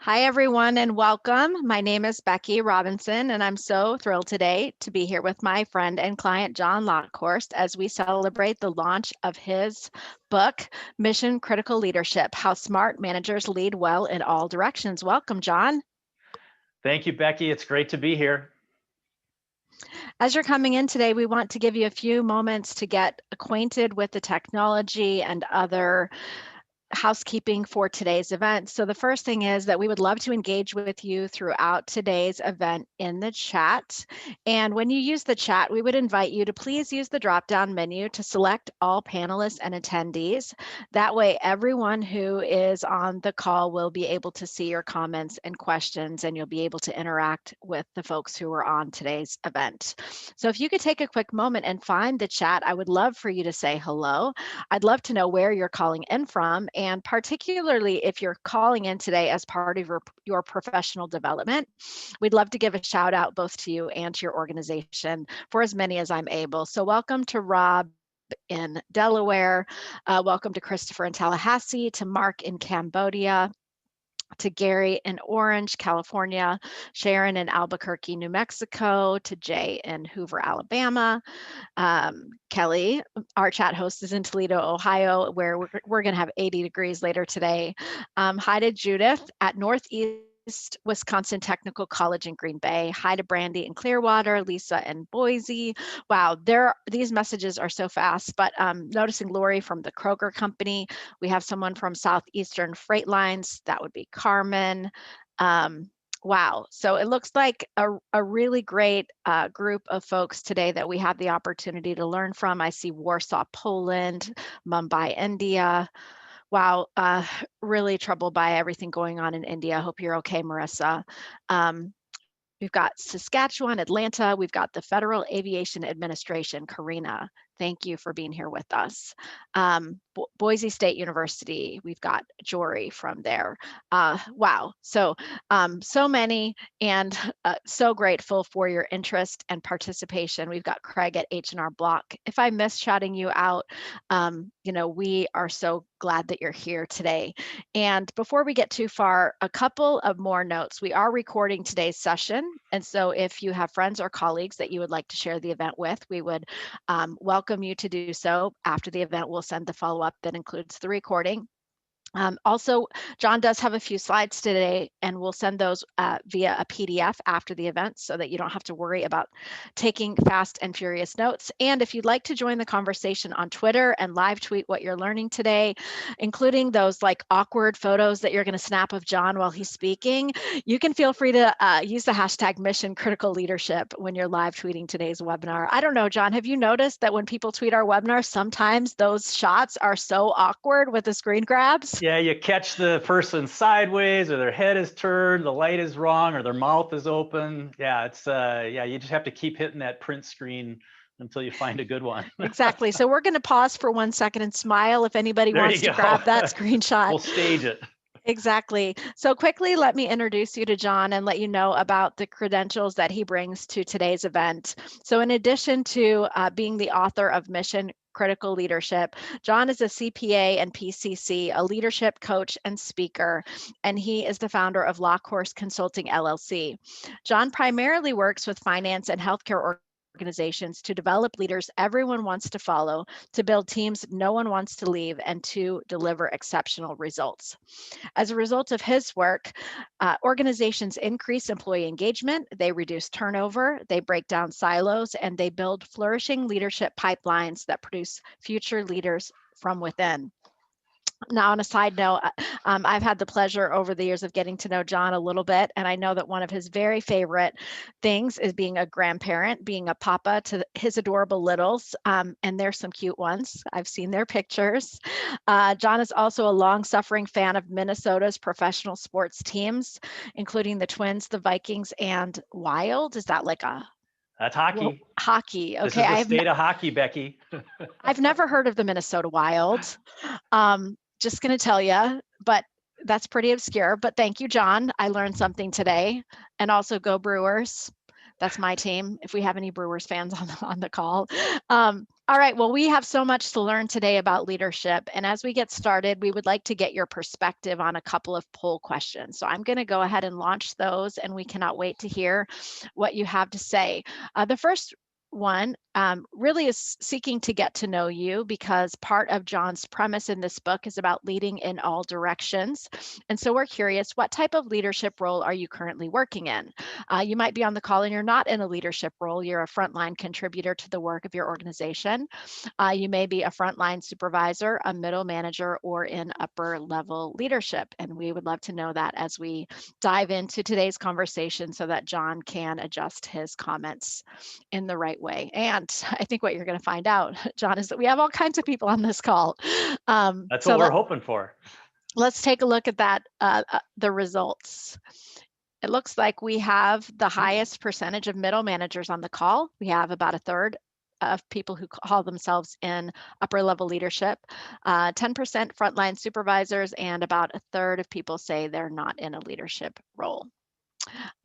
Hi, everyone, and welcome. My name is Becky Robinson, and I'm so thrilled today to be here with my friend and client, Jon Lokhorst, as we celebrate the launch of his book, Mission Critical Leadership, How Smart Managers Lead Well in All Directions. Welcome, Jon. Thank you, Becky. It's great to be here. As you're coming in today, we want to give you a few moments to get acquainted with the technology and other housekeeping for today's event. So the first thing is that we would love to engage with you throughout today's event in the chat. And when you use the chat, we would invite you to please use the drop-down menu to select all panelists and attendees. That way, everyone who is on the call will be able to see your comments and questions, and you'll be able to interact with the folks who are on today's event. So if you could take a quick moment and find the chat, I would love for you to say hello. I'd love to know where you're calling in from, and particularly if you're calling in today as part of your professional development, we'd love to give a shout out both to you and to your organization for as many as I'm able. So welcome to Rob in Delaware, welcome to Christopher in Tallahassee, to Mark in Cambodia, to Gary in Orange, California, Sharon in Albuquerque, New Mexico, to Jay in Hoover, Alabama, Kelly, our chat host, is in Toledo, Ohio, where we're going to have 80 degrees later today. Hi to Judith at Northeast Wisconsin Technical College in Green Bay. Hi to Brandy in Clearwater, Lisa in Boise. Wow, these messages are so fast, but noticing Lori from the Kroger Company. We have someone from Southeastern Freight Lines. That would be Carmen. Wow. So it looks like a really great group of folks today that we have the opportunity to learn from. I see Warsaw, Poland, Mumbai, India. Wow, really troubled by everything going on in India. Hope you're okay, Marissa. We've got Saskatchewan, Atlanta. We've got the Federal Aviation Administration, Karina. Thank you for being here with us. Boise State University, we've got Jory from there. Wow, so many, and so grateful for your interest and participation. We've got Craig at H&R Block. If I missed shouting you out, we are so glad that you're here today. And before we get too far, a couple of more notes. We are recording today's session, and so if you have friends or colleagues that you would like to share the event with, we would welcome you to do so. After the event, we'll send the follow-up that includes the recording. Also, Jon does have a few slides today, and we'll send those via a PDF after the event so that you don't have to worry about taking fast and furious notes. And if you'd like to join the conversation on Twitter and live tweet what you're learning today, including those like awkward photos that you're going to snap of Jon while he's speaking, you can feel free to use the hashtag Mission Critical Leadership when you're live tweeting today's webinar. I don't know, Jon, have you noticed that when people tweet our webinar, sometimes those shots are so awkward with the screen grabs? Yeah, you catch the person sideways, or their head is turned, the light is wrong, or their mouth is open. Yeah, you just have to keep hitting that print screen until you find a good one. Exactly. So we're going to pause for 1 second and smile if anybody wants to grab that screenshot. We'll stage it. Exactly. So quickly, let me introduce you to Jon and let you know about the credentials that he brings to today's event. So in addition to being the author of Mission Critical Leadership, Jon is a CPA and PCC, a leadership coach and speaker, and he is the founder of Lockhorst Consulting LLC. Jon primarily works with finance and healthcare organizations to develop leaders everyone wants to follow, to build teams no one wants to leave, and to deliver exceptional results. As a result of his work, organizations increase employee engagement, they reduce turnover, they break down silos, and they build flourishing leadership pipelines that produce future leaders from within. Now, on a side note, I've had the pleasure over the years of getting to know Jon a little bit, and I know that one of his very favorite things is being a grandparent, being a papa to his adorable littles, and there's some cute ones. I've seen their pictures. Jon is also a long-suffering fan of Minnesota's professional sports teams, including the Twins, the Vikings, and Wild. Is that like a... That's hockey. Well, hockey. Okay. This is the state of hockey, Becky. I've never heard of the Minnesota Wild. Just going to tell you, but that's pretty obscure. But thank you, Jon. I learned something today. And also go Brewers. That's my team, if we have any Brewers fans on the call. All right, well, we have so much to learn today about leadership. And as we get started, we would like to get your perspective on a couple of poll questions. So I'm going to go ahead and launch those, and we cannot wait to hear what you have to say. The first one really is seeking to get to know you, because part of Jon's premise in this book is about leading in all directions. And so we're curious, what type of leadership role are you currently working in? You might be on the call and you're not in a leadership role. You're a frontline contributor to the work of your organization. You may be a frontline supervisor, a middle manager, or in upper level leadership. And we would love to know that as we dive into today's conversation so that Jon can adjust his comments in the right way. And I think what you're going to find out, Jon, is that we have all kinds of people on this call. That's what we're hoping for. Let's take a look at that, the results. It looks like we have the highest percentage of middle managers on the call. We have about a third of people who call themselves in upper level leadership, 10% frontline supervisors, and about a third of people say they're not in a leadership role.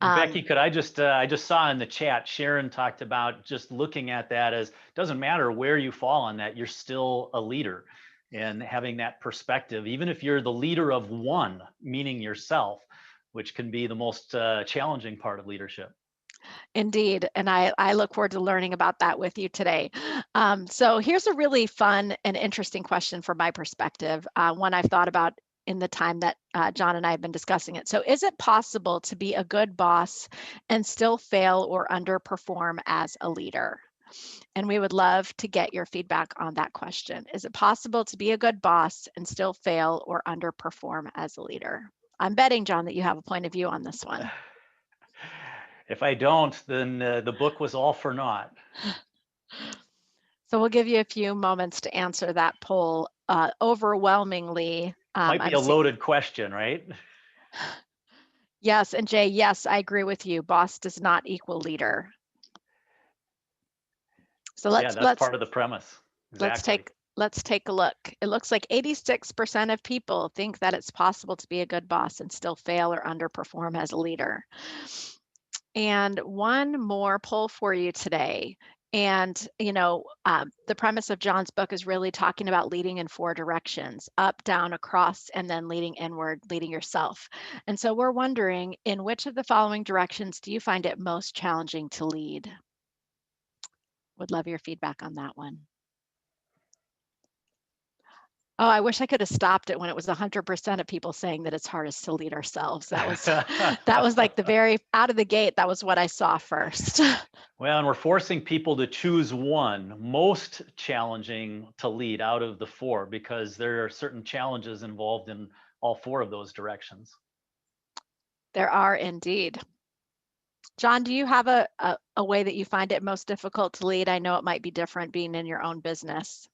Becky, could I just saw in the chat, Sharon talked about just looking at that as, doesn't matter where you fall on that, you're still a leader, and having that perspective, even if you're the leader of one, meaning yourself, which can be the most challenging part of leadership. Indeed, and I look forward to learning about that with you today. So here's a really fun and interesting question from my perspective, one I've thought about in the time that Jon and I have been discussing it. So is it possible to be a good boss and still fail or underperform as a leader? And we would love to get your feedback on that question. Is it possible to be a good boss and still fail or underperform as a leader? I'm betting, Jon, that you have a point of view on this one. If I don't, then the book was all for naught. So we'll give you a few moments to answer that poll. Overwhelmingly, might be a loaded question, right? Yes, and Jay, yes, I agree with you. Boss does not equal leader. So let's part of the premise. Exactly. Let's take a look. It looks like 86% of people think that it's possible to be a good boss and still fail or underperform as a leader. And one more poll for you today. And, the premise of Jon's book is really talking about leading in 4 directions: up, down, across, and then leading inward, leading yourself. And so we're wondering, in which of the following directions do you find it most challenging to lead? Would love your feedback on that one. Oh, I wish I could have stopped it when it was 100% of people saying that it's hardest to lead ourselves. That was like the very out of the gate. That was what I saw first. Well, and we're forcing people to choose one most challenging to lead out of the 4, because there are certain challenges involved in all 4 of those directions. There are indeed. Jon, do you have a way that you find it most difficult to lead? I know it might be different being in your own business.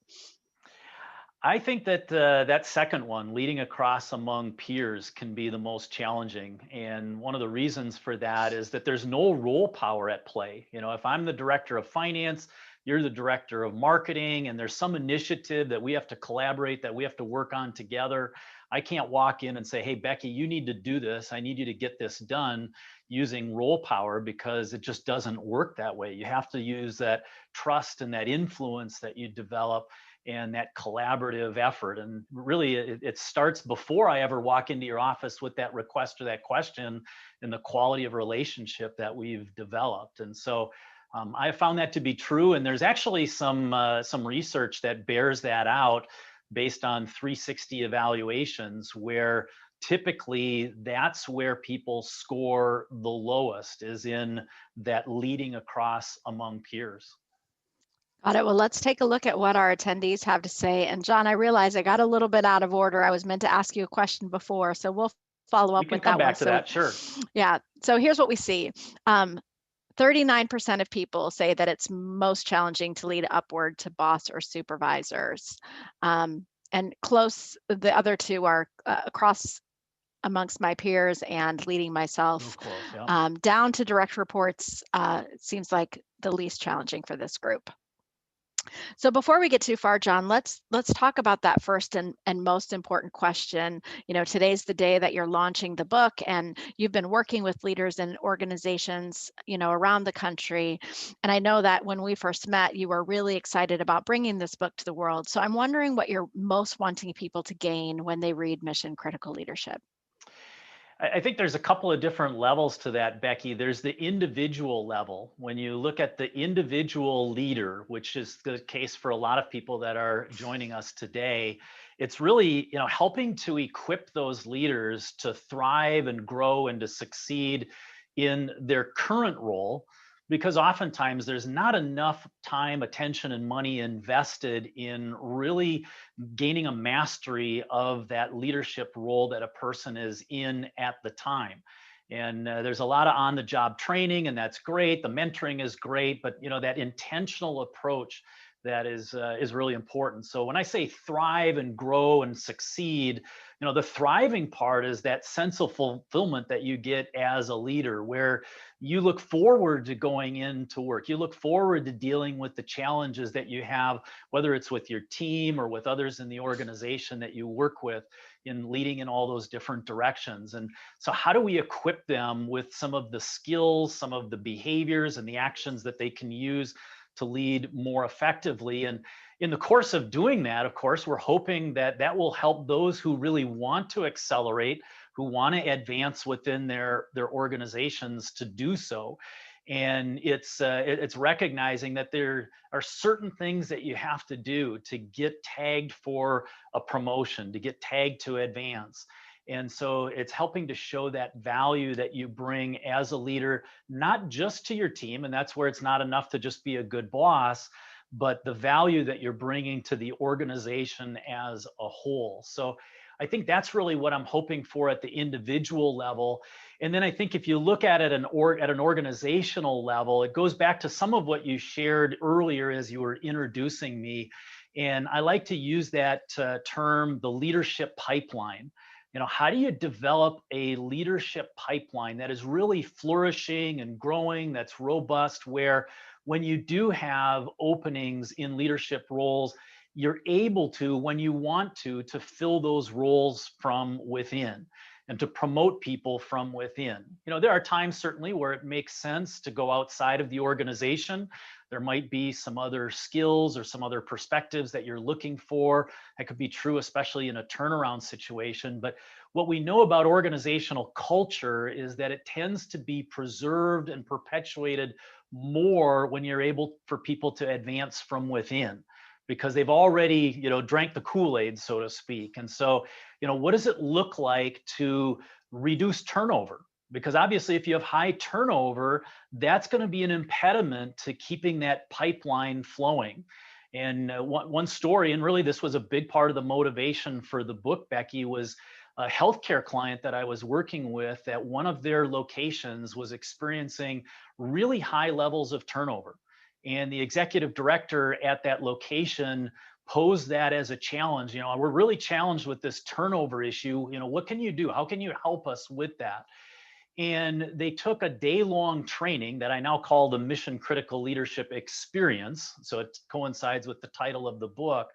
I think that that second one, leading across among peers, can be the most challenging. And one of the reasons for that is that there's no role power at play. If I'm the director of finance, you're the director of marketing, and there's some initiative that we have to collaborate, that we have to work on together, I can't walk in and say, hey, Becky, you need to do this. I need you to get this done using role power, because it just doesn't work that way. You have to use that trust and that influence that you develop and that collaborative effort. And really, it starts before I ever walk into your office with that request or that question, and the quality of relationship that we've developed. And so I found that to be true. And there's actually some research that bears that out, based on 360 evaluations, where typically that's where people score the lowest, is in that leading across among peers. Got it. Well, let's take a look at what our attendees have to say. And Jon, I realize I got a little bit out of order. I was meant to ask you a question before, so we'll follow up with that one. We can come back to that, sure. Yeah. So here's what we see. 39% of people say that it's most challenging to lead upward to boss or supervisors. And close, the other 2 are across amongst my peers and leading myself. Close, yeah. Down to direct reports, it seems like the least challenging for this group. So before we get too far, John, let's talk about that first and most important question. Today's the day that you're launching the book, and you've been working with leaders and organizations, around the country. And I know that when we first met, you were really excited about bringing this book to the world. So I'm wondering what you're most wanting people to gain when they read Mission Critical Leadership. I think there's a couple of different levels to that, Becky. There's the individual level. When you look at the individual leader, which is the case for a lot of people that are joining us today, it's really, helping to equip those leaders to thrive and grow and to succeed in their current role, because oftentimes there's not enough time, attention, and money invested in really gaining a mastery of that leadership role that a person is in at the time. And there's a lot of on the job training, and that's great. The mentoring is great, but that intentional approach that is really important. So when I say thrive and grow and succeed, the thriving part is that sense of fulfillment that you get as a leader, where you look forward to going into work. You look forward to dealing with the challenges that you have, whether it's with your team or with others in the organization that you work with, in leading in all those different directions. And so how do we equip them with some of the skills, some of the behaviors and the actions that they can use to lead more effectively? And in the course of doing that, of course, we're hoping that that will help those who really want to accelerate, who want to advance within their organizations, to do so. And it's recognizing that there are certain things that you have to do to get tagged for a promotion, to get tagged to advance. And so it's helping to show that value that you bring as a leader, not just to your team, and that's where it's not enough to just be a good boss, but the value that you're bringing to the organization as a whole. So I think that's really what I'm hoping for at the individual level. And then I think if you look at it at an organizational level, it goes back to some of what you shared earlier as you were introducing me. And I like to use that term, the leadership pipeline. How do you develop a leadership pipeline that is really flourishing and growing, that's robust, where when you do have openings in leadership roles, you're able to, when you want to fill those roles from within and to promote people from within. There are times certainly where it makes sense to go outside of the organization. There might be some other skills or some other perspectives that you're looking for. That could be true, especially in a turnaround situation. But what we know about organizational culture is that it tends to be preserved and perpetuated more when you're able for people to advance from within, because they've already drank the Kool-Aid, so to speak. And so what does it look like to reduce turnover? Because obviously if you have high turnover, that's going to be an impediment to keeping that pipeline flowing. And one story, and really this was a big part of the motivation for the book, Becky, was a healthcare client that I was working with at one of their locations was experiencing really high levels of turnover. And the executive director at that location posed that as a challenge. We're really challenged with this turnover issue. What can you do? How can you help us with that? And they took a day-long training that I now call the Mission Critical Leadership Experience. So it coincides with the title of the book,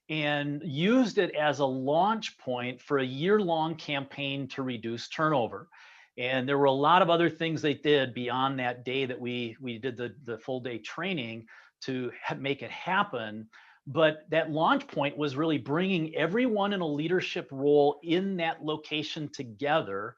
and used it as a launch point for a year-long campaign to reduce turnover. And there were a lot of other things they did beyond that day that we did the full day training to make it happen. But that launch point was really bringing everyone in a leadership role in that location together.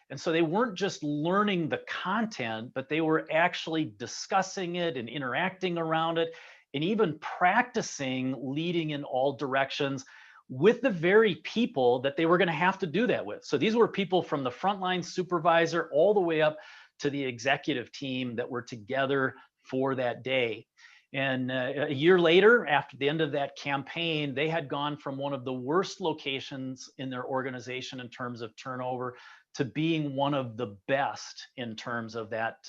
And so they weren't just learning the content, but they were actually discussing it and interacting around it, and even practicing leading in all directions with the very people that they were going to have to do that with. So these were people from the frontline supervisor all the way up to the executive team that were together for that day. And a year later, after the end of that campaign, they had gone from one of the worst locations in their organization in terms of turnover to being one of the best in terms of that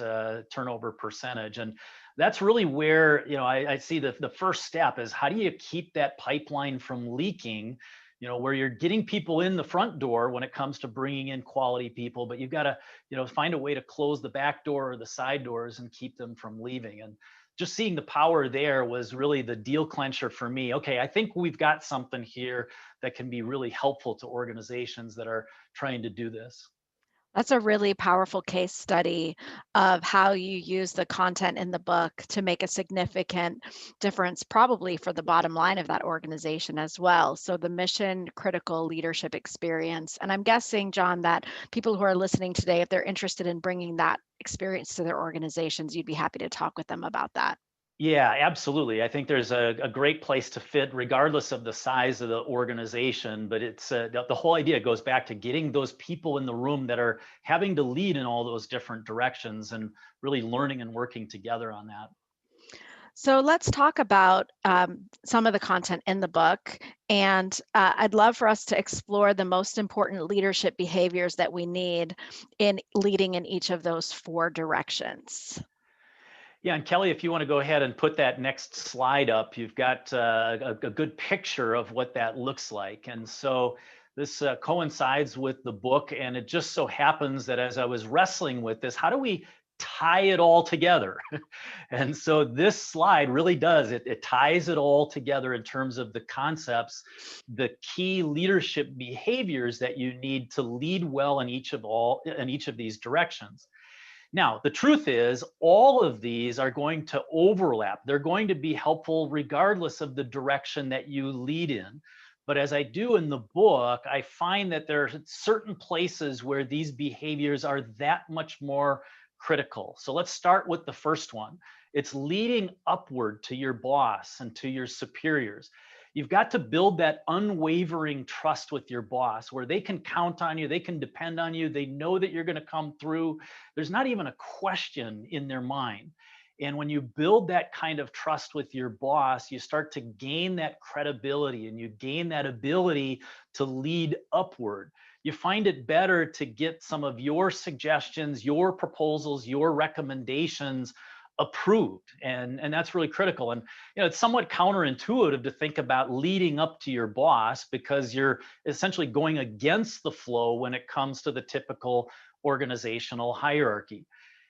turnover percentage. And that's really where I see the first step is, how do you keep that pipeline from leaking, where you're getting people in the front door when it comes to bringing in quality people, but you've got to find a way to close the back door or the side doors and keep them from leaving. And just seeing the power there was really the deal clincher for me. Okay, I think we've got something here that can be really helpful to organizations that are trying to do this. That's a really powerful case study of how you use the content in the book to make a significant difference, probably for the bottom line of that organization as well. So, the mission critical leadership experience. And I'm guessing, John, that people who are listening today, if they're interested in bringing that experience to their organizations, you'd be happy to talk with them about that. Yeah, absolutely. I think there's a great place to fit regardless of the size of the organization. But it's the whole idea goes back to getting those people in the room that are having to lead in all those different directions and really learning and working together on that. So let's talk about some of the content in the book. And I'd love for us to explore the most important leadership behaviors that we need in leading in each of those four directions. Yeah, and Kelly, if you want to go ahead and put that next slide up, you've got a good picture of what that looks like. And so this coincides with the book. And it just so happens that as I was wrestling with this, how do we tie it all together? And so this slide really does, it ties it all together in terms of the concepts, the key leadership behaviors that you need to lead well in each of these directions. Now, the truth is, all of these are going to overlap. They're going to be helpful regardless of the direction that you lead in. But as I do in the book, I find that there are certain places where these behaviors are that much more critical. So let's start with the first one. It's leading upward to your boss and to your superiors. You've got to build that unwavering trust with your boss where they can count on you, they can depend on you, they know that you're going to come through. There's not even a question in their mind. And when you build that kind of trust with your boss, you start to gain that credibility and you gain that ability to lead upward. You find it better to get some of your suggestions, your proposals, your recommendations approved. And that's really critical. And it's somewhat counterintuitive to think about leading up to your boss because you're essentially going against the flow when it comes to the typical organizational hierarchy.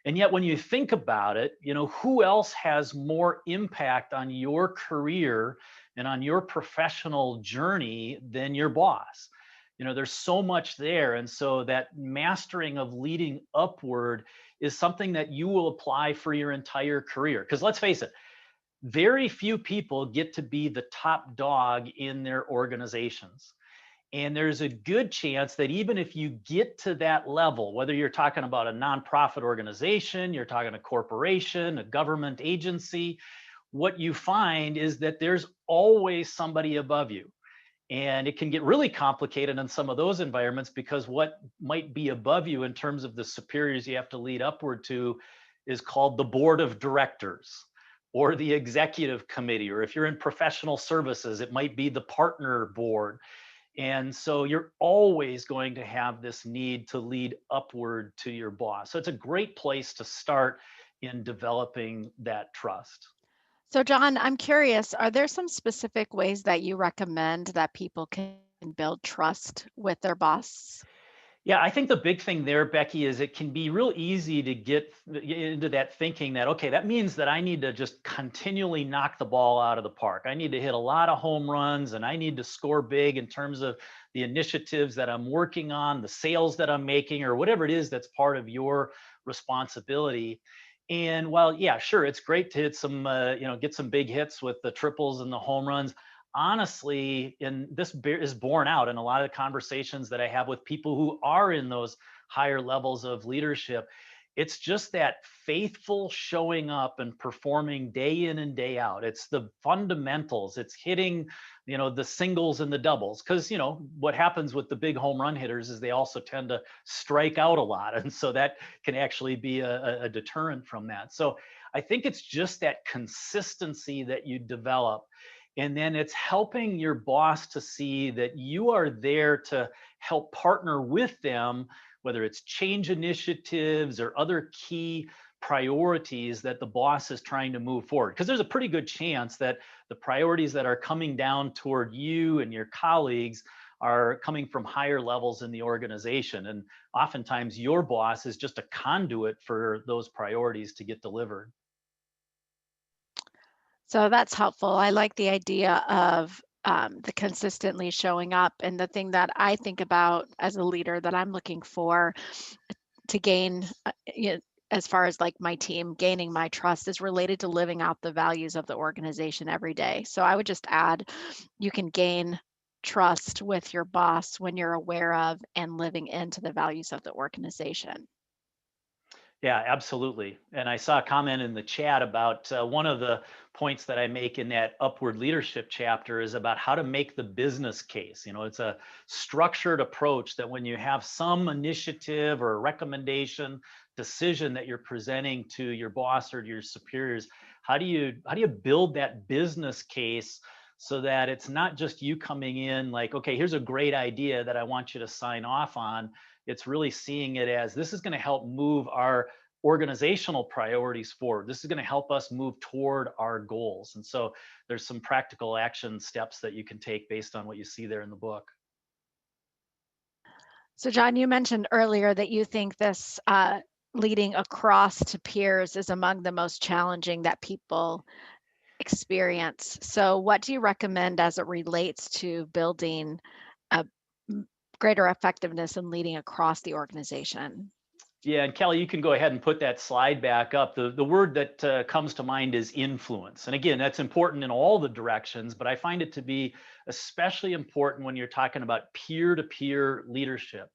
And yet, when you think about it, who else has more impact on your career and on your professional journey than your boss? There's so much there. And so that mastering of leading upward is something that you will apply for your entire career. Because let's face it, very few people get to be the top dog in their organizations. And there's a good chance that even if you get to that level, whether you're talking about a nonprofit organization, you're talking a corporation, a government agency, what you find is that there's always somebody above you. And it can get really complicated in some of those environments because what might be above you in terms of the superiors you have to lead upward to is called the board of directors or the executive committee. Or if you're in professional services, it might be the partner board. And so you're always going to have this need to lead upward to your boss. So it's a great place to start in developing that trust. So, John, I'm curious, are there some specific ways that you recommend that people can build trust with their boss? Yeah, I think the big thing there, Becky, is it can be real easy to get into that thinking that, okay, that means that I need to just continually knock the ball out of the park. I need to hit a lot of home runs and I need to score big in terms of the initiatives that I'm working on, the sales that I'm making, or whatever it is that's part of your responsibility. And while, yeah, sure, it's great to hit some, get some big hits with the triples and the home runs, honestly, and this is borne out in a lot of the conversations that I have with people who are in those higher levels of leadership. It's just that faithful showing up and performing day in and day out. It's the fundamentals. It's hitting, the singles and the doubles. Because, what happens with the big home run hitters is they also tend to strike out a lot. And so that can actually be a deterrent from that. So I think it's just that consistency that you develop. And then it's helping your boss to see that you are there to help partner with them, whether it's change initiatives or other key priorities that the boss is trying to move forward. Because there's a pretty good chance that the priorities that are coming down toward you and your colleagues are coming from higher levels in the organization. And oftentimes your boss is just a conduit for those priorities to get delivered. So that's helpful. I like the idea of the consistently showing up. And the thing that I think about as a leader that I'm looking for to gain, as far as like my team gaining my trust, is related to living out the values of the organization every day. So I would just add, you can gain trust with your boss when you're aware of and living into the values of the organization. Yeah, absolutely. And I saw a comment in the chat about one of the points that I make in that upward leadership chapter is about how to make the business case. It's a structured approach that when you have some initiative or recommendation, decision that you're presenting to your boss or to your superiors, how do you build that business case so that it's not just you coming in like, okay, here's a great idea that I want you to sign off on. It's really seeing it as this is going to help move our organizational priorities forward. This is going to help us move toward our goals. And so there's some practical action steps that you can take based on what you see there in the book. So, John, you mentioned earlier that you think this leading across to peers is among the most challenging that people experience. So, what do you recommend as it relates to building a greater effectiveness in leading across the organization? Yeah, and Kelly, you can go ahead and put that slide back up. The word that comes to mind is influence. And again, that's important in all the directions, but I find it to be especially important when you're talking about peer-to-peer leadership.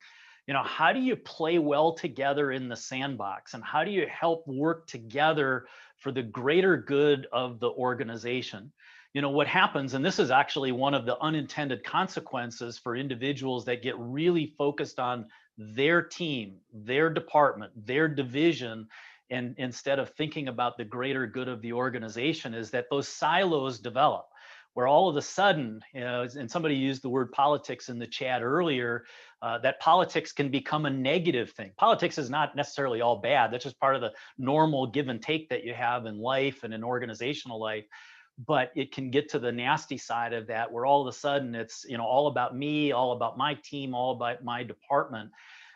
How do you play well together in the sandbox, and how do you help work together for the greater good of the organization? What happens, and this is actually one of the unintended consequences for individuals that get really focused on their team, their department, their division, and instead of thinking about the greater good of the organization, is that those silos develop where all of a sudden, and somebody used the word politics in the chat earlier, that politics can become a negative thing. Politics is not necessarily all bad. That's just part of the normal give and take that you have in life and in organizational life. But it can get to the nasty side of that where all of a sudden it's all about me, all about my team, all about my department.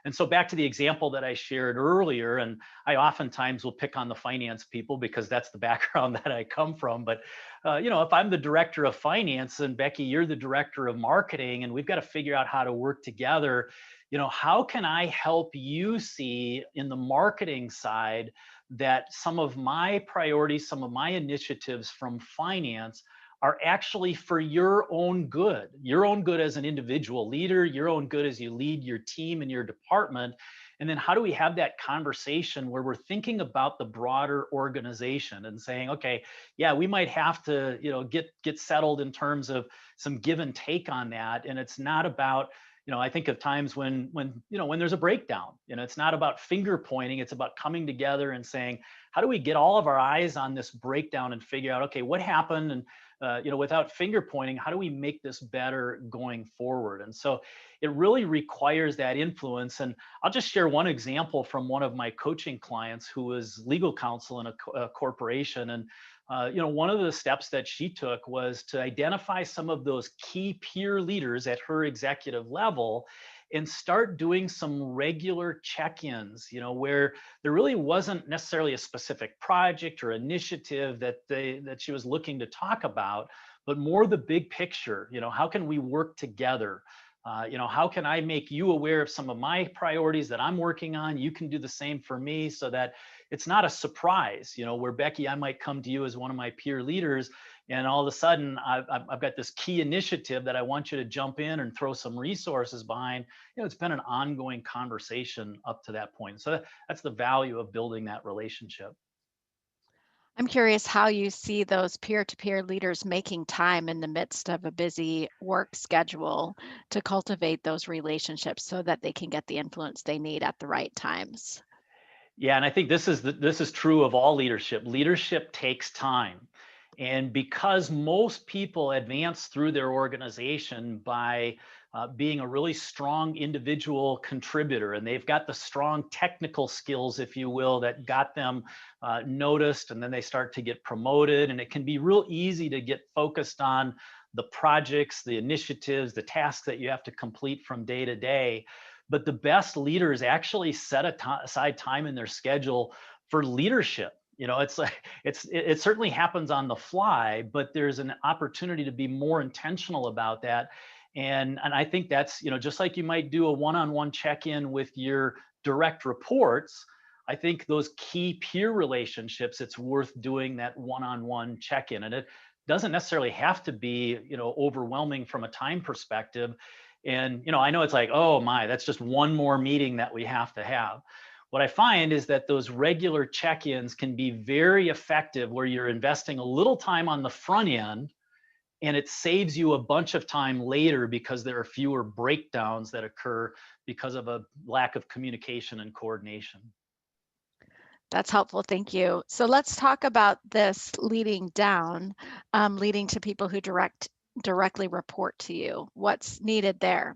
And so back to the example that I shared earlier, and I oftentimes will pick on the finance people because that's the background that I come from. But if I'm the director of finance and Becky, you're the director of marketing, and we've got to figure out how to work together, how can I help you see in the marketing side that some of my priorities, some of my initiatives from finance are actually for your own good as an individual leader, your own good as you lead your team and your department. And then how do we have that conversation where we're thinking about the broader organization and saying, okay, yeah, we might have to, get settled in terms of some give and take on that. And it's not about, I think of times when there's a breakdown, it's not about finger pointing, it's about coming together and saying, how do we get all of our eyes on this breakdown and figure out, okay, what happened? And without finger pointing, how do we make this better going forward? And so it really requires that influence. And I'll just share one example from one of my coaching clients who was legal counsel in a corporation. And one of the steps that she took was to identify some of those key peer leaders at her executive level and start doing some regular check-ins, where there really wasn't necessarily a specific project or initiative that she was looking to talk about, but more the big picture. How can we work together? How can I make you aware of some of my priorities that I'm working on? You can do the same for me so that it's not a surprise, where Becky, I might come to you as one of my peer leaders, and all of a sudden I've got this key initiative that I want you to jump in and throw some resources behind. It's been an ongoing conversation up to that point. So that's the value of building that relationship. I'm curious how you see those peer-to-peer leaders making time in the midst of a busy work schedule to cultivate those relationships so that they can get the influence they need at the right times. Yeah, and I think this is true of all leadership. Leadership takes time. And because most people advance through their organization by being a really strong individual contributor, and they've got the strong technical skills, if you will, that got them noticed, and then they start to get promoted. And it can be real easy to get focused on the projects, the initiatives, the tasks that you have to complete from day to day. But the best leaders actually set aside time in their schedule for leadership. It's like it certainly happens on the fly, but there's an opportunity to be more intentional about that. And I think that's, just like you might do a one-on-one check-in with your direct reports. I think those key peer relationships, it's worth doing that one-on-one check-in. And it doesn't necessarily have to be, overwhelming from a time perspective. And I know it's like, oh my, that's just one more meeting that we have to have. What I find is that those regular check-ins can be very effective, where you're investing a little time on the front end and it saves you a bunch of time later, because there are fewer breakdowns that occur because of a lack of communication and coordination. That's helpful. Thank you. So let's talk about this leading down, leading to people who directly report to you. What's needed there?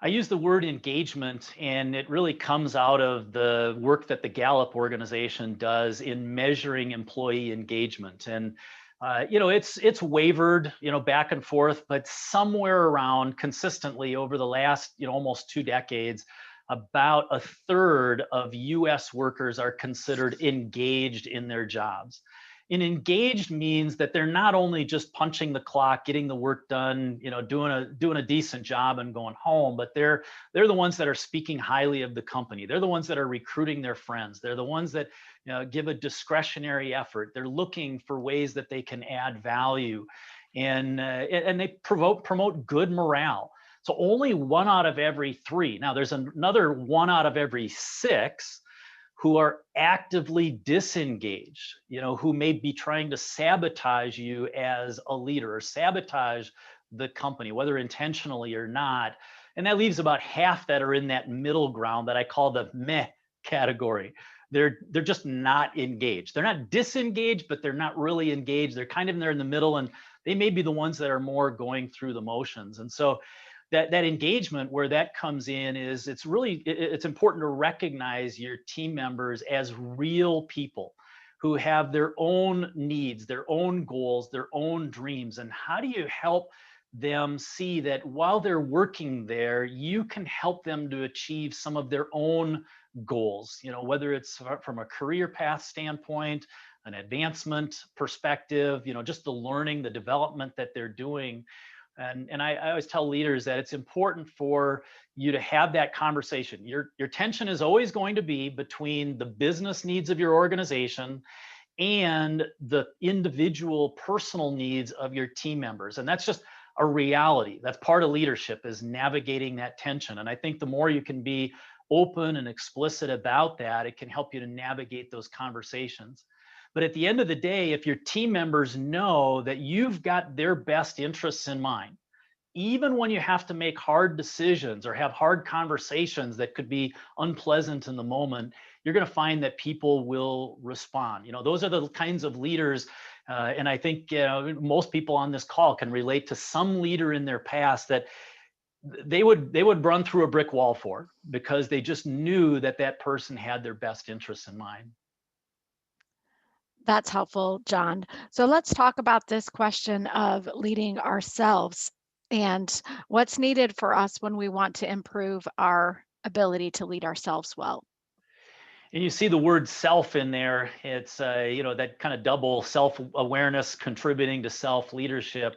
I use the word engagement, and it really comes out of the work that the Gallup organization does in measuring employee engagement. And it's wavered, back and forth, but somewhere around consistently over the last, almost 2 decades, about a third of U.S. workers are considered engaged in their jobs. And engaged means that they're not only just punching the clock, getting the work done, doing a decent job and going home, but they're the ones that are speaking highly of the company. They're the ones that are recruiting their friends. They're the ones that give a discretionary effort. They're looking for ways that they can add value, and they promote good morale. So only 1 out of every 3. Now there's another 1 out of every 6 who are actively disengaged, who may be trying to sabotage you as a leader or sabotage the company, whether intentionally or not. And that leaves about half that are in that middle ground that I call the meh category. They're just not engaged. They're not disengaged, but they're not really engaged. They're kind of there in the middle, and they may be the ones that are more going through the motions. And so that engagement, where that comes in, is it's important to recognize your team members as real people who have their own needs, their own goals, their own dreams. And how do you help them see that while they're working there, you can help them to achieve some of their own goals, whether it's from a career path standpoint, an advancement perspective, just the learning, the development that they're doing. And I always tell leaders that it's important for you to have that conversation. Your tension is always going to be between the business needs of your organization and the individual personal needs of your team members. And that's just a reality. That's part of leadership, is navigating that tension. And I think the more you can be open and explicit about that, it can help you to navigate those conversations. But at the end of the day, if your team members know that you've got their best interests in mind, even when you have to make hard decisions or have hard conversations that could be unpleasant in the moment, you're going to find that people will respond. Those are the kinds of leaders. And I think most people on this call can relate to some leader in their past that they would run through a brick wall for, because they just knew that that person had their best interests in mind. That's helpful, Jon. So let's talk about this question of leading ourselves and what's needed for us when we want to improve our ability to lead ourselves well. And you see the word self in there. It's that kind of double self-awareness contributing to self-leadership.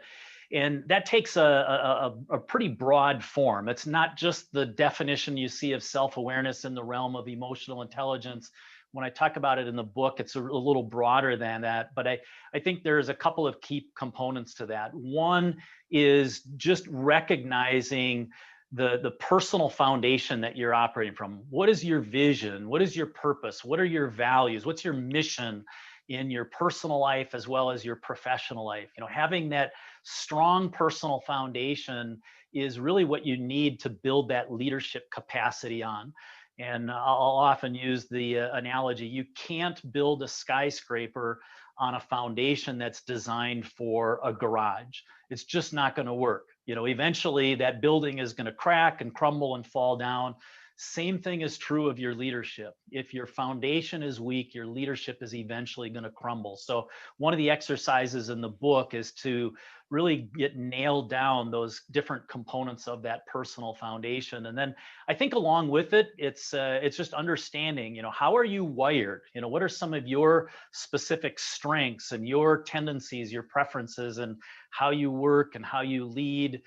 And that takes a pretty broad form. It's not just the definition you see of self-awareness in the realm of emotional intelligence. When I talk about it in the book, it's a little broader than that. But I think there's a couple of key components to that. One is just recognizing the personal foundation that you're operating from. What is your vision? What is your purpose? What are your values? What's your mission in your personal life as well as your professional life? Having that strong personal foundation is really what you need to build that leadership capacity on. And I'll often use the analogy: you can't build a skyscraper on a foundation that's designed for a garage. It's just not going to work. Eventually that building is going to crack and crumble and fall down. Same thing is true of your leadership. If your foundation is weak, your leadership is eventually going to crumble. So one of the exercises in the book is to really get nailed down those different components of that personal foundation. And then I think along with it, it's just understanding, how are you wired? What are some of your specific strengths and your tendencies, your preferences, and how you work and how you lead?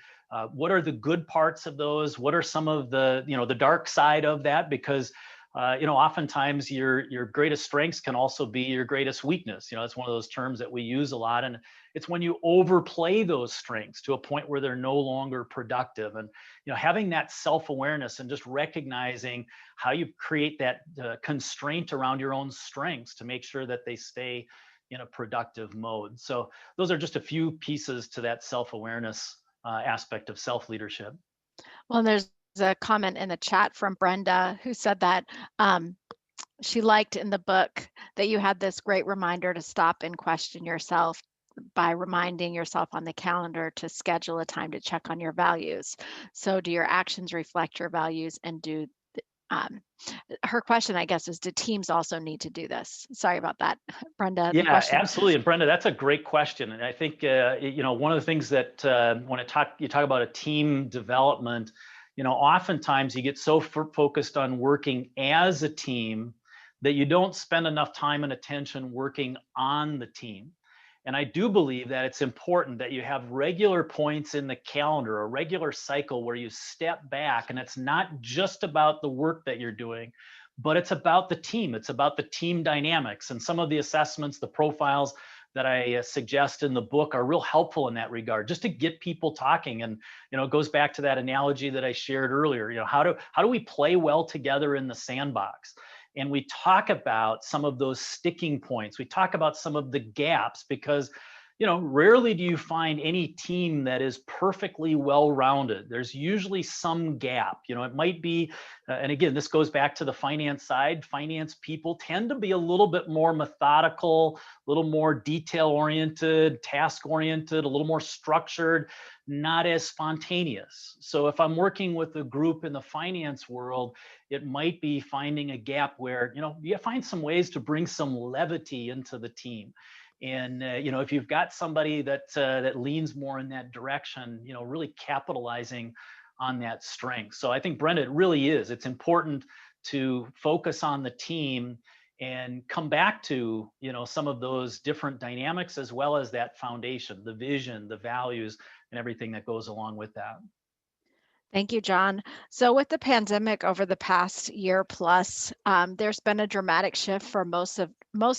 What are the good parts of those? What are some of the dark side of that? Because oftentimes your greatest strengths can also be your greatest weakness. It's one of those terms that we use a lot, and it's when you overplay those strengths to a point where they're no longer productive. And having that self-awareness and just recognizing how you create that constraint around your own strengths to make sure that they stay in a productive mode. So those are just a few pieces to that self-awareness aspect of self-leadership. Well, there's a comment in the chat from Brenda who said that she liked in the book that you had this great reminder to stop and question yourself by reminding yourself on the calendar to schedule a time to check on your values. So do your actions reflect your values, and her question, I guess, is, do teams also need to do this? Sorry about that, Brenda, the Yeah, question. absolutely. And Brenda, that's a great question. And I think, one of the things that when you talk about a team development, oftentimes you get so focused on working as a team that you don't spend enough time and attention working on the team. And I do believe that it's important that you have regular points in the calendar, a regular cycle where you step back, and it's not just about the work that you're doing, but it's about the team. It's about the team dynamics. And some of the assessments, the profiles that I suggest in the book are real helpful in that regard, just to get people talking. And it goes back to that analogy that I shared earlier. How do we play well together in the sandbox? And we talk about some of those sticking points. We talk about some of the gaps, because rarely do you find any team that is perfectly well-rounded. There's usually some gap. It might be, and again, this goes back to the finance side. Finance people tend to be a little bit more methodical, a little more detail-oriented, task-oriented, a little more structured, not as spontaneous. So if I'm working with a group in the finance world, it might be finding a gap where, you find some ways to bring some levity into the team. And if you've got somebody that leans more in that direction, really capitalizing on that strength. So I think, Brenda, it really is. It's important to focus on the team and come back to some of those different dynamics, as well as that foundation, the vision, the values, and everything that goes along with that. Thank you, Jon. So with the pandemic over the past year plus, there's been a dramatic shift for most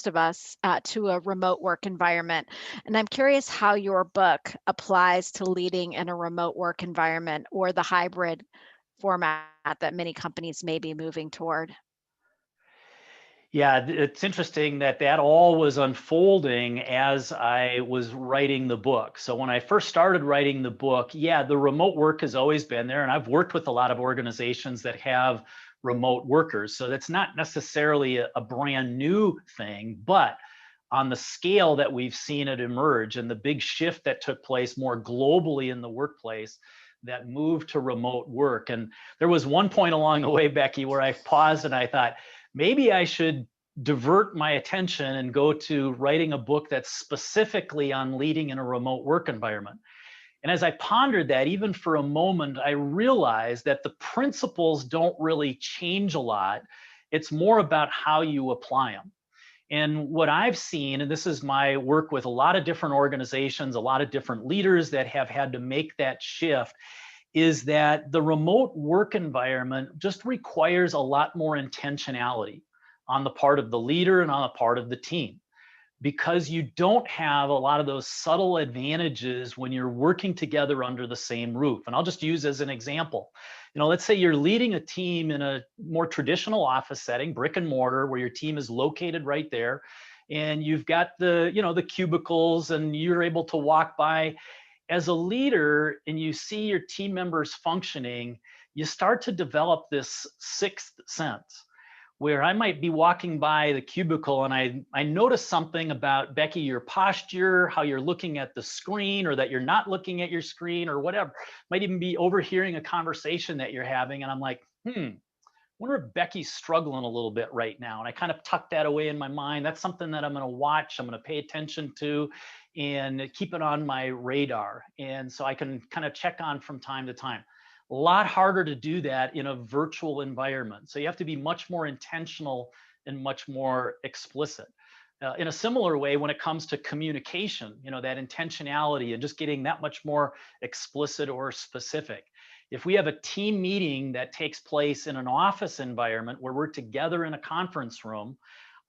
of us to a remote work environment. And I'm curious how your book applies to leading in a remote work environment, or the hybrid format that many companies may be moving toward. Yeah, it's interesting that all was unfolding as I was writing the book. So when I first started writing the book, yeah, the remote work has always been there. And I've worked with a lot of organizations that have remote workers. So that's not necessarily a brand new thing, but on the scale that we've seen it emerge and the big shift that took place more globally in the workplace, that moved to remote work. And there was one point along the way, Becky, where I paused and I thought, maybe I should divert my attention and go to writing a book that's specifically on leading in a remote work environment. And as I pondered that, even for a moment, I realized that the principles don't really change a lot. It's more about how you apply them. And what I've seen, and this is my work with a lot of different organizations, a lot of different leaders that have had to make that shift, is that the remote work environment just requires a lot more intentionality on the part of the leader and on the part of the team, because you don't have a lot of those subtle advantages when you're working together under the same roof. And I'll just use as an example, let's say you're leading a team in a more traditional office setting, brick and mortar, where your team is located right there, and you've got the cubicles, and you're able to walk by. As a leader, and you see your team members functioning, you start to develop this sixth sense, where I might be walking by the cubicle and I notice something about, Becky, your posture, how you're looking at the screen, or that you're not looking at your screen, or whatever. Might even be overhearing a conversation that you're having. And I'm like, wonder if Becky's struggling a little bit right now. And I kind of tuck that away in my mind. That's something that I'm going to watch, I'm going to pay attention to, and keep it on my radar. And so I can kind of check on from time to time. A lot harder to do that in a virtual environment. So you have to be much more intentional and much more explicit. In a similar way, when it comes to communication, that intentionality and just getting that much more explicit or specific. If we have a team meeting that takes place in an office environment where we're together in a conference room,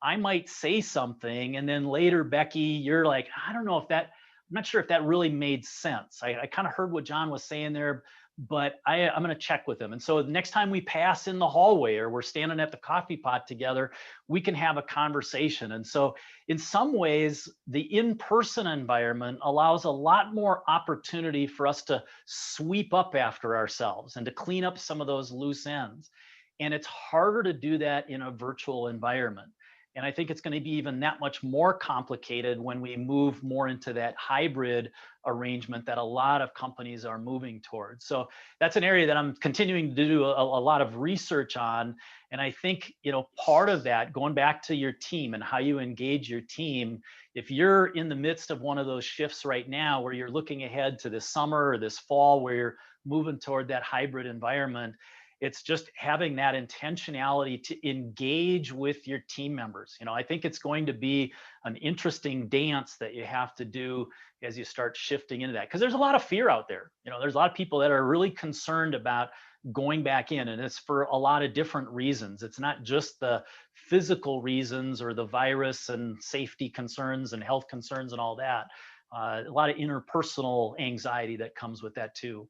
I might say something, and then later, Becky, you're like, I don't know if that, I'm not sure if that really made sense. I kind of heard what Jon was saying there, but I'm going to check with him. And so next time we pass in the hallway or we're standing at the coffee pot together, we can have a conversation. And so in some ways, the in-person environment allows a lot more opportunity for us to sweep up after ourselves and to clean up some of those loose ends. And it's harder to do that in a virtual environment. And I think it's going to be even that much more complicated when we move more into that hybrid arrangement that a lot of companies are moving towards. So that's an area that I'm continuing to do a lot of research on. And I think, part of that, going back to your team and how you engage your team, if you're in the midst of one of those shifts right now where you're looking ahead to this summer or this fall where you're moving toward that hybrid environment, it's just having that intentionality to engage with your team members. I think it's going to be an interesting dance that you have to do as you start shifting into that, because there's a lot of fear out there. There's a lot of people that are really concerned about going back in, and it's for a lot of different reasons. It's not just the physical reasons or the virus and safety concerns and health concerns and all that. A lot of interpersonal anxiety that comes with that too.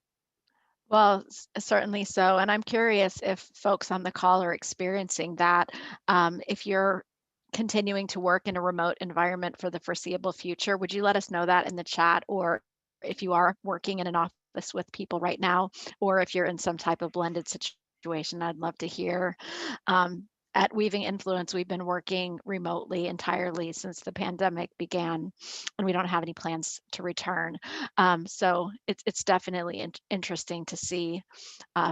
Well, certainly so. And I'm curious if folks on the call are experiencing that. If you're continuing to work in a remote environment for the foreseeable future, would you let us know that in the chat? Or if you are working in an office with people right now, or if you're in some type of blended situation, I'd love to hear. At Weaving Influence, we've been working remotely entirely since the pandemic began, and we don't have any plans to return. So it's definitely interesting to see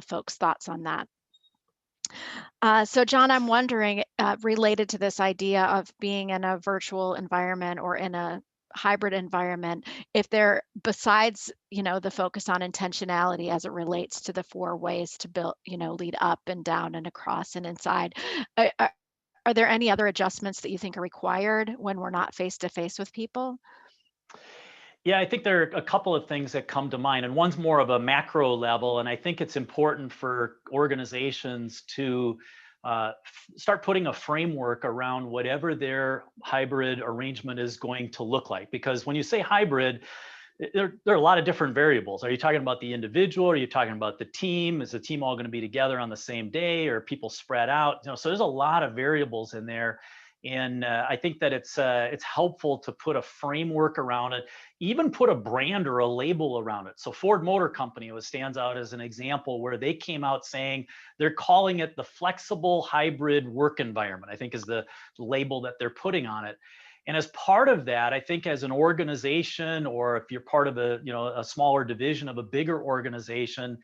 folks' thoughts on that. So Jon, I'm wondering, related to this idea of being in a virtual environment or in a hybrid environment, if there, besides, the focus on intentionality as it relates to the 4 ways to build, lead up and down and across and inside, are there any other adjustments that you think are required when we're not face to face with people? Yeah, I think there are a couple of things that come to mind, and one's more of a macro level. And I think it's important for organizations to start putting a framework around whatever their hybrid arrangement is going to look like. Because when you say hybrid, there are a lot of different variables. Are you talking about the individual? Are you talking about the team? Is the team all going to be together on the same day, or people spread out? So there's a lot of variables in there. And I think that it's helpful to put a framework around it, even put a brand or a label around it. So Ford Motor Company stands out as an example where they came out saying they're calling it the flexible hybrid work environment, I think is the label that they're putting on it. And as part of that, I think as an organization, or if you're part of a smaller division of a bigger organization,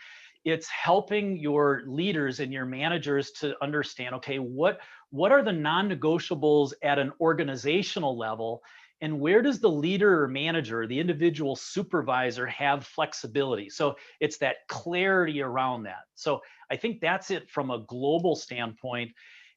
it's helping your leaders and your managers to understand, okay, what are the non-negotiables at an organizational level, and where does the leader or manager, the individual supervisor, have flexibility? So it's that clarity around that. So I think that's it from a global standpoint.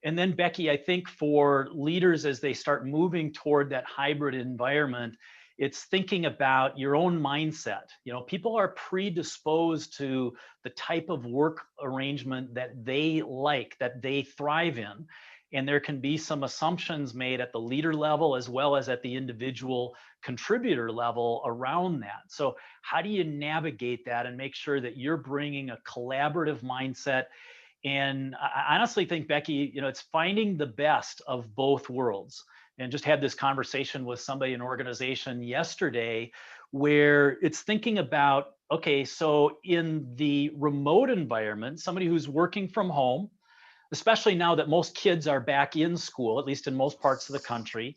And then Becky, I think for leaders as they start moving toward that hybrid environment, it's thinking about your own mindset. People are predisposed to the type of work arrangement that they like, that they thrive in. And there can be some assumptions made at the leader level as well as at the individual contributor level around that. So how do you navigate that and make sure that you're bringing a collaborative mindset? And I honestly think, Becky, it's finding the best of both worlds. And just had this conversation with somebody in an organization yesterday where it's thinking about, okay, so in the remote environment, somebody who's working from home, especially now that most kids are back in school, at least in most parts of the country,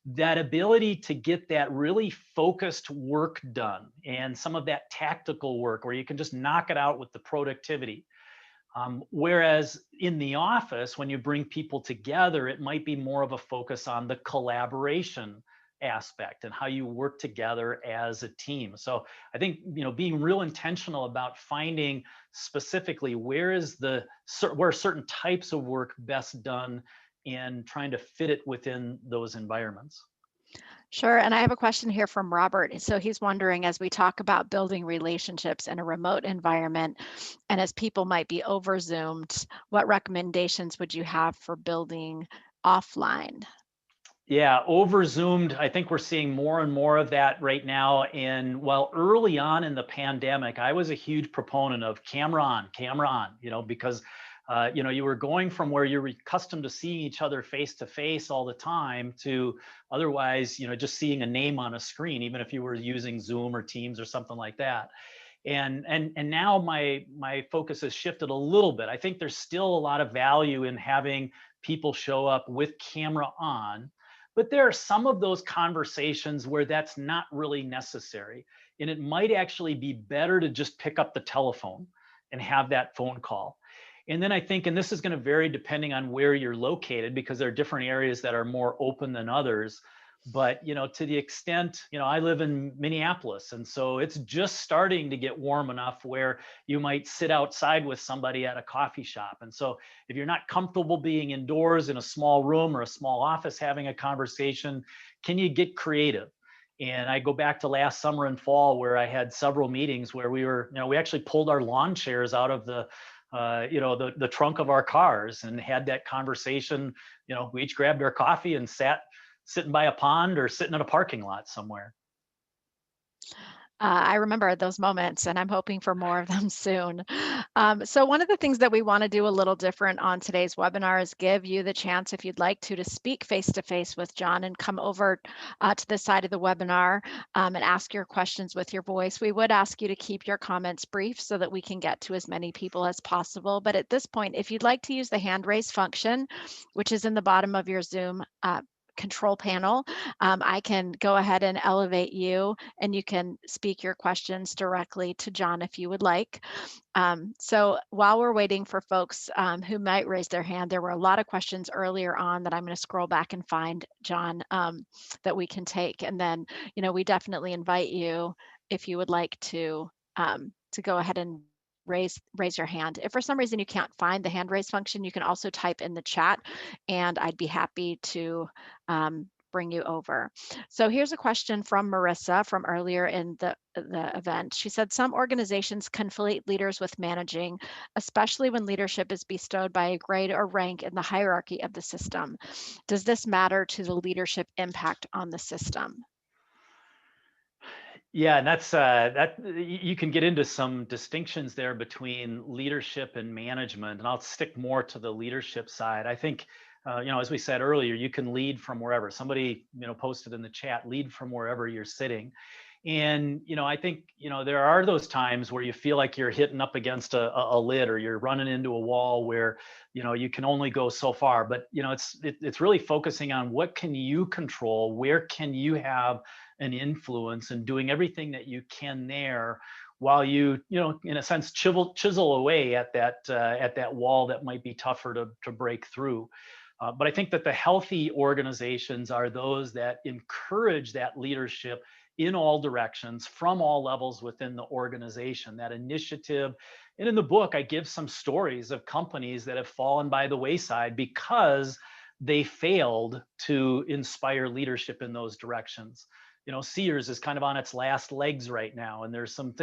that ability to get that really focused work done and some of that tactical work where you can just knock it out with the productivity. Whereas in the office, when you bring people together, it might be more of a focus on the collaboration aspect and how you work together as a team. So I think, being real intentional about finding specifically where are certain types of work best done, and trying to fit it within those environments. Sure. And I have a question here from Robert. So he's wondering, as we talk about building relationships in a remote environment, and as people might be over Zoomed, what recommendations would you have for building offline? Yeah, over zoomed. I think we're seeing more and more of that right now. And while early on in the pandemic, I was a huge proponent of camera on, because you were going from where you're accustomed to seeing each other face to face all the time to otherwise, just seeing a name on a screen, even if you were using Zoom or Teams or something like that. And now my focus has shifted a little bit. I think there's still a lot of value in having people show up with camera on, but there are some of those conversations where that's not really necessary, and it might actually be better to just pick up the telephone and have that phone call. And then I think, and this is going to vary depending on where you're located, because there are different areas that are more open than others. But to the extent, I live in Minneapolis, and so it's just starting to get warm enough where you might sit outside with somebody at a coffee shop. And so if you're not comfortable being indoors in a small room or a small office having a conversation, can you get creative? And I go back to last summer and fall, where I had several meetings where we actually pulled our lawn chairs out of the trunk of our cars and had that conversation. We each grabbed our coffee and sitting by a pond or sitting in a parking lot somewhere. I remember those moments, and I'm hoping for more of them soon. So one of the things that we want to do a little different on today's webinar is give you the chance, if you'd like to speak face-to-face with Jon and come over to the side of the webinar and ask your questions with your voice. We would ask you to keep your comments brief so that we can get to as many people as possible. But at this point, if you'd like to use the hand raise function, which is in the bottom of your Zoom control panel, I can go ahead and elevate you, and you can speak your questions directly to Jon if you would like. So while we're waiting for folks who might raise their hand, there were a lot of questions earlier on that I'm going to scroll back and find, Jon, that we can take. And then, we definitely invite you, if you would like to go ahead and raise your hand. If for some reason you can't find the hand raise function, you can also type in the chat, and I'd be happy to bring you over. So here's a question from Marissa from earlier in the event. She said, some organizations conflate leaders with managing, especially when leadership is bestowed by a grade or rank in the hierarchy of the system. Does this matter to the leadership impact on the system? Yeah, and that you can get into some distinctions there between leadership and management, and I'll stick more to the leadership side. I think, as we said earlier, you can lead from wherever. Somebody, posted in the chat, lead from wherever you're sitting. And, I think, there are those times where you feel like you're hitting up against a lid, or you're running into a wall where, you can only go so far. But, it's really focusing on what can you control, where can you have an influence, and doing everything that you can there, while you, in a sense, chisel away at that wall that might be tougher to break through. But I think that the healthy organizations are those that encourage that leadership in all directions, from all levels within the organization, that initiative. And in the book, I give some stories of companies that have fallen by the wayside because they failed to inspire leadership in those directions. Sears is kind of on its last legs right now, and there's some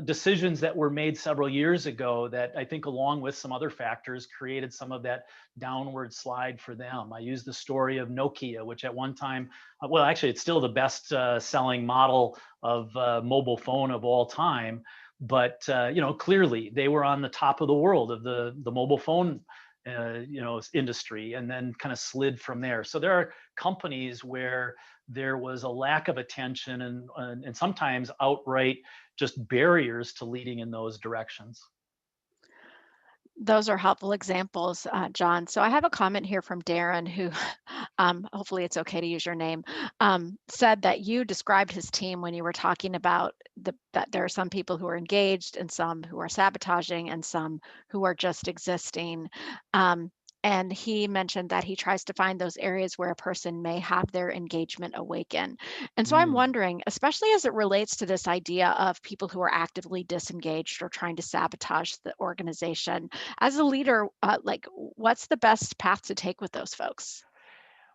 decisions that were made several years ago that I think, along with some other factors, created some of that downward slide for them. I use the story of Nokia, which at one time, well, actually, it's still the best selling model of mobile phone of all time. But clearly, they were on the top of the world of the mobile phone industry, and then kind of slid from there. So there are companies where there was a lack of attention, and sometimes outright just barriers to leading in those directions. Those are helpful examples, John. So I have a comment here from Darren who, hopefully it's okay to use your name, said that you described his team when you were talking about that there are some people who are engaged and some who are sabotaging and some who are just existing. Um, and he mentioned that he tries to find those areas where a person may have their engagement awaken. And so I'm Mm. wondering, especially as it relates to this idea of people who are actively disengaged or trying to sabotage the organization, as a leader, like what's the best path to take with those folks?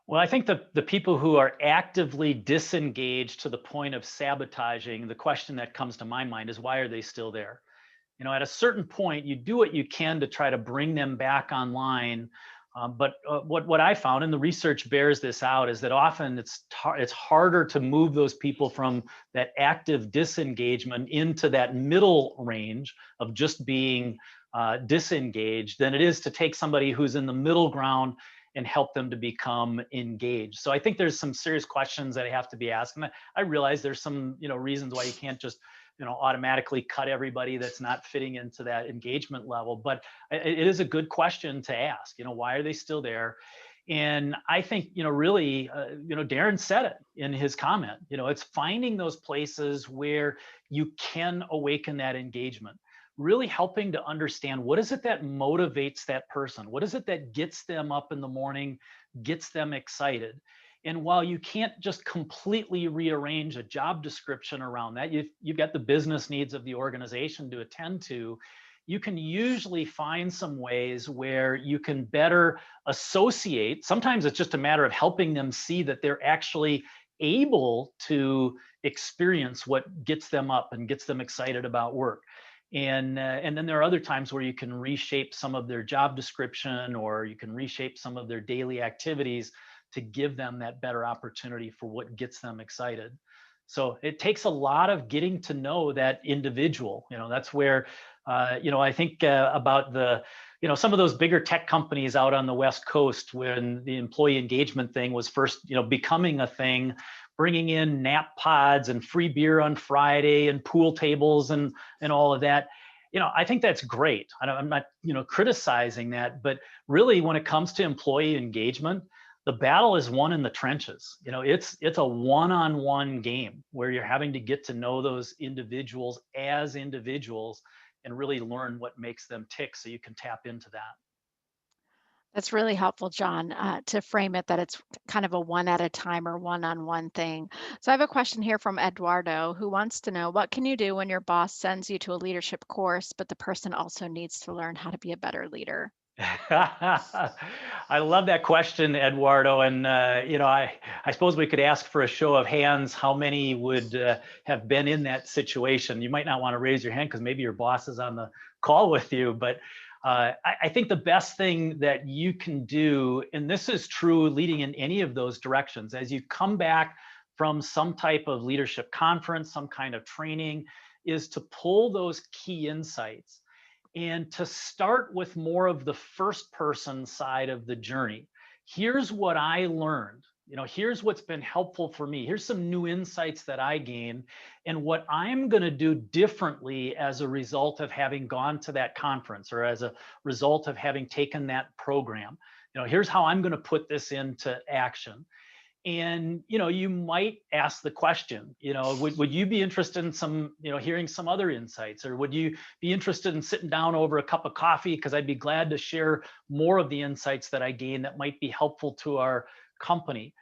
Well, I think the people who are actively disengaged to the point of sabotaging, the question that comes to my mind is why are they still there? At a certain point, you do what you can to try to bring them back online. But what I found, and the research bears this out, is that often it's harder to move those people from that active disengagement into that middle range of just being disengaged than it is to take somebody who's in the middle ground and help them to become engaged. So I think there's some serious questions that have to be asked. And I realize there's some reasons why you can't just automatically cut everybody that's not fitting into that engagement level. But it is a good question to ask. Why are they still there? And I think really Darren said it in his comment. It's finding those places where you can awaken that engagement, really helping to understand what is it that motivates that person, what is it that gets them up in the morning, gets them excited. And while you can't just completely rearrange a job description around that, you've got the business needs of the organization to attend to. You can usually find some ways where you can better associate. Sometimes it's just a matter of helping them see that they're actually able to experience what gets them up and gets them excited about work. And then there are other times where you can reshape some of their job description, or you can reshape some of their daily activities to give them that better opportunity for what gets them excited. So it takes a lot of getting to know that individual. That's where I think about some of those bigger tech companies out on the West Coast, when the employee engagement thing was first becoming a thing, bringing in nap pods and free beer on Friday and pool tables and all of that. I think that's great. I'm not criticizing that, but really when it comes to employee engagement, the battle is won in the trenches. It's a one-on-one game where you're having to get to know those individuals as individuals and really learn what makes them tick so you can tap into that. That's really helpful, John, to frame it that it's kind of a one at a time or one-on-one thing. So I have a question here from Eduardo who wants to know, what can you do when your boss sends you to a leadership course, but the person also needs to learn how to be a better leader? I love that question, Eduardo. And I suppose we could ask for a show of hands how many would have been in that situation. You might not want to raise your hand because maybe your boss is on the call with you. But I think the best thing that you can do, and this is true leading in any of those directions, as you come back from some type of leadership conference, some kind of training, is to pull those key insights and to start with more of the first person side of the journey. Here's what I learned. Here's what's been helpful for me. Here's some new insights that I gained, and what I'm going to do differently as a result of having gone to that conference or as a result of having taken that program. Here's how I'm going to put this into action. And you might ask the question, would you be interested in some hearing some other insights, or would you be interested in sitting down over a cup of coffee, because I'd be glad to share more of the insights that I gain that might be helpful to our company.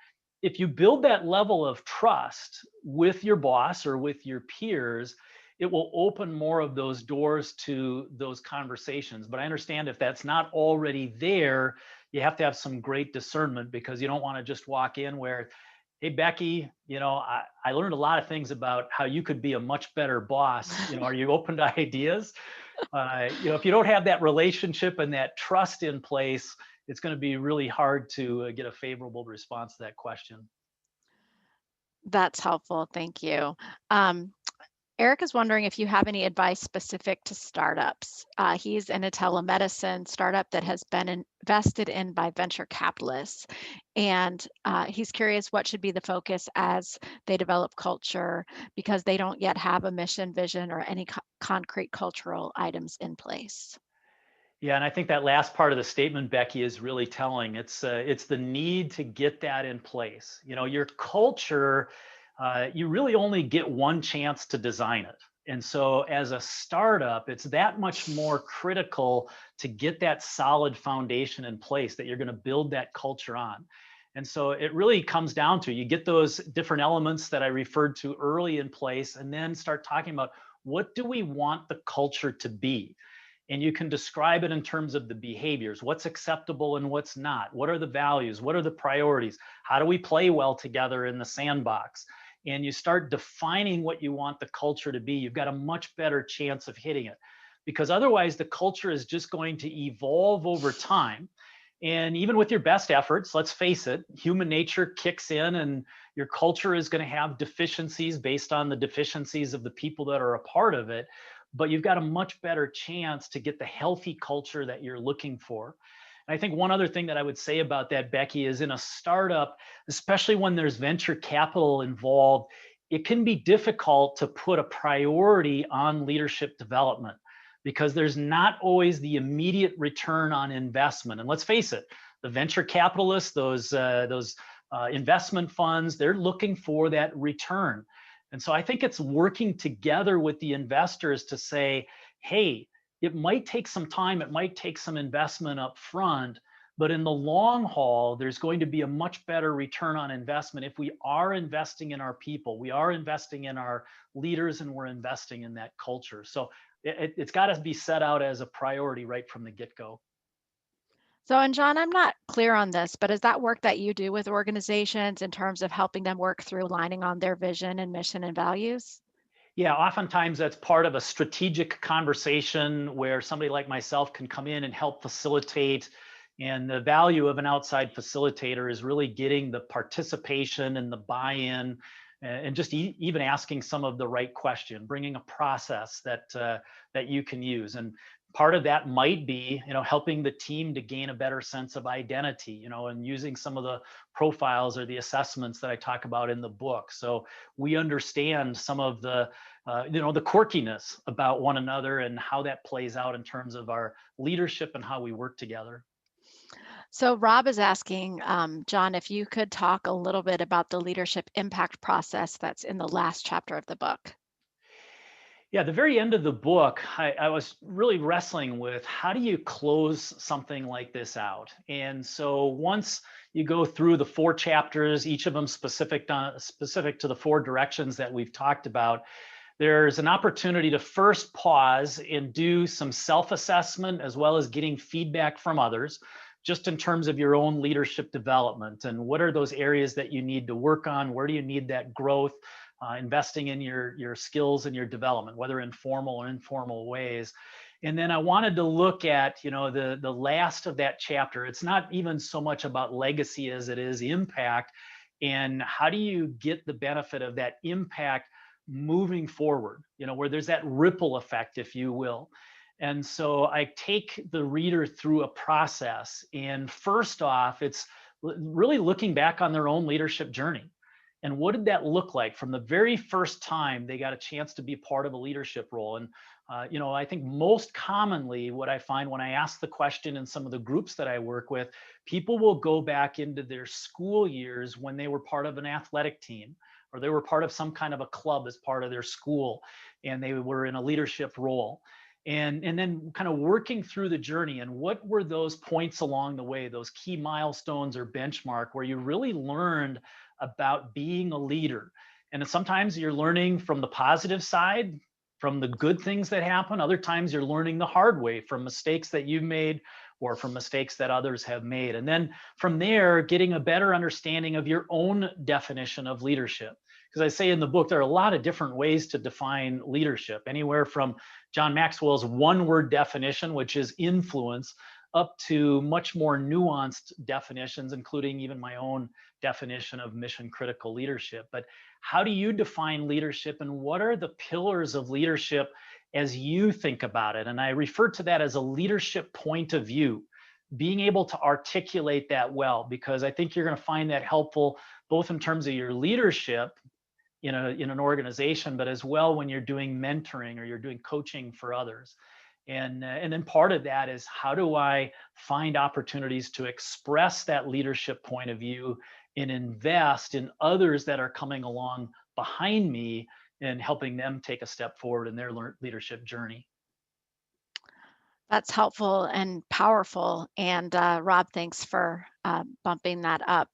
If you build that level of trust with your boss or with your peers, it will open more of those doors to those conversations. But I understand if that's not already there, you have to have some great discernment, because you don't want to just walk in where, hey, Becky, I learned a lot of things about how you could be a much better boss. Are you open to ideas? If you don't have that relationship and that trust in place, it's going to be really hard to get a favorable response to that question. That's helpful. Thank you. Um, Eric is wondering if you have any advice specific to startups. He's in a telemedicine startup that has been invested in by venture capitalists. And he's curious what should be the focus as they develop culture, because they don't yet have a mission, vision, or any concrete cultural items in place. Yeah, and I think that last part of the statement, Becky, is really telling. It's the need to get that in place. Your culture, you really only get one chance to design it. And so, as a startup, it's that much more critical to get that solid foundation in place that you're going to build that culture on. And so, it really comes down to you get those different elements that I referred to early in place, and then start talking about what do we want the culture to be, and you can describe it in terms of the behaviors, what's acceptable and what's not, what are the values, what are the priorities, how do we play well together in the sandbox, and you start defining what you want the culture to be. You've got a much better chance of hitting it, because otherwise the culture is just going to evolve over time. And even with your best efforts, let's face it, human nature kicks in, and your culture is going to have deficiencies based on the deficiencies of the people that are a part of it. But you've got a much better chance to get the healthy culture that you're looking for. And I think one other thing that I would say about that, Becky, is in a startup, especially when there's venture capital involved, it can be difficult to put a priority on leadership development, because there's not always the immediate return on investment. And let's face it, the venture capitalists, those investment funds, they're looking for that return. And so I think it's working together with the investors to say, hey, it might take some time, it might take some investment up front, but in the long haul, there's going to be a much better return on investment if we are investing in our people, we are investing in our leaders, and we're investing in that culture. So it's got to be set out as a priority right from the get-go. So, and John, I'm not clear on this, but is that work that you do with organizations in terms of helping them work through lining on their vision and mission and values? Yeah, oftentimes that's part of a strategic conversation where somebody like myself can come in and help facilitate. And the value of an outside facilitator is really getting the participation and the buy-in, and just even asking some of the right question, bringing a process that you can use. And part of that might be, helping the team to gain a better sense of identity, and using some of the profiles or the assessments that I talk about in the book. So we understand some of the quirkiness about one another and how that plays out in terms of our leadership and how we work together. So, Rob is asking, John, if you could talk a little bit about the leadership impact process that's in the last chapter of the book. Yeah, the very end of the book, I was really wrestling with how do you close something like this out. And so once you go through the 4 chapters, each of them specific to the 4 directions that we've talked about, there's an opportunity to first pause and do some self-assessment, as well as getting feedback from others, just in terms of your own leadership development and what are those areas that you need to work on, where do you need that growth, investing in your skills and your development, whether in formal or informal ways. And then I wanted to look at, the last of that chapter. It's not even so much about legacy as it is impact, and how do you get the benefit of that impact moving forward, where there's that ripple effect, if you will. And so I take the reader through a process. And first off, it's really looking back on their own leadership journey. And what did that look like from the very first time they got a chance to be part of a leadership role? And I think most commonly what I find when I ask the question in some of the groups that I work with, people will go back into their school years when they were part of an athletic team, or they were part of some kind of a club as part of their school, and they were in a leadership role. And then kind of working through the journey, and what were those points along the way, those key milestones or benchmark where you really learned about being a leader. And sometimes you're learning from the positive side, from the good things that happen. Other times you're learning the hard way from mistakes that you've made or from mistakes that others have made. And then from there, getting a better understanding of your own definition of leadership. Because I say in the book, there are a lot of different ways to define leadership, anywhere from John Maxwell's one-word definition, which is influence, up to much more nuanced definitions, including even my own definition of mission critical leadership. But how do you define leadership, and what are the pillars of leadership as you think about it? And I refer to that as a leadership point of view, being able to articulate that well, because I think you're going to find that helpful both in terms of your leadership in an organization, but as well when you're doing mentoring or you're doing coaching for others. And then part of that is, how do I find opportunities to express that leadership point of view and invest in others that are coming along behind me and helping them take a step forward in their leadership journey. That's helpful and powerful. And Rob, thanks for bumping that up.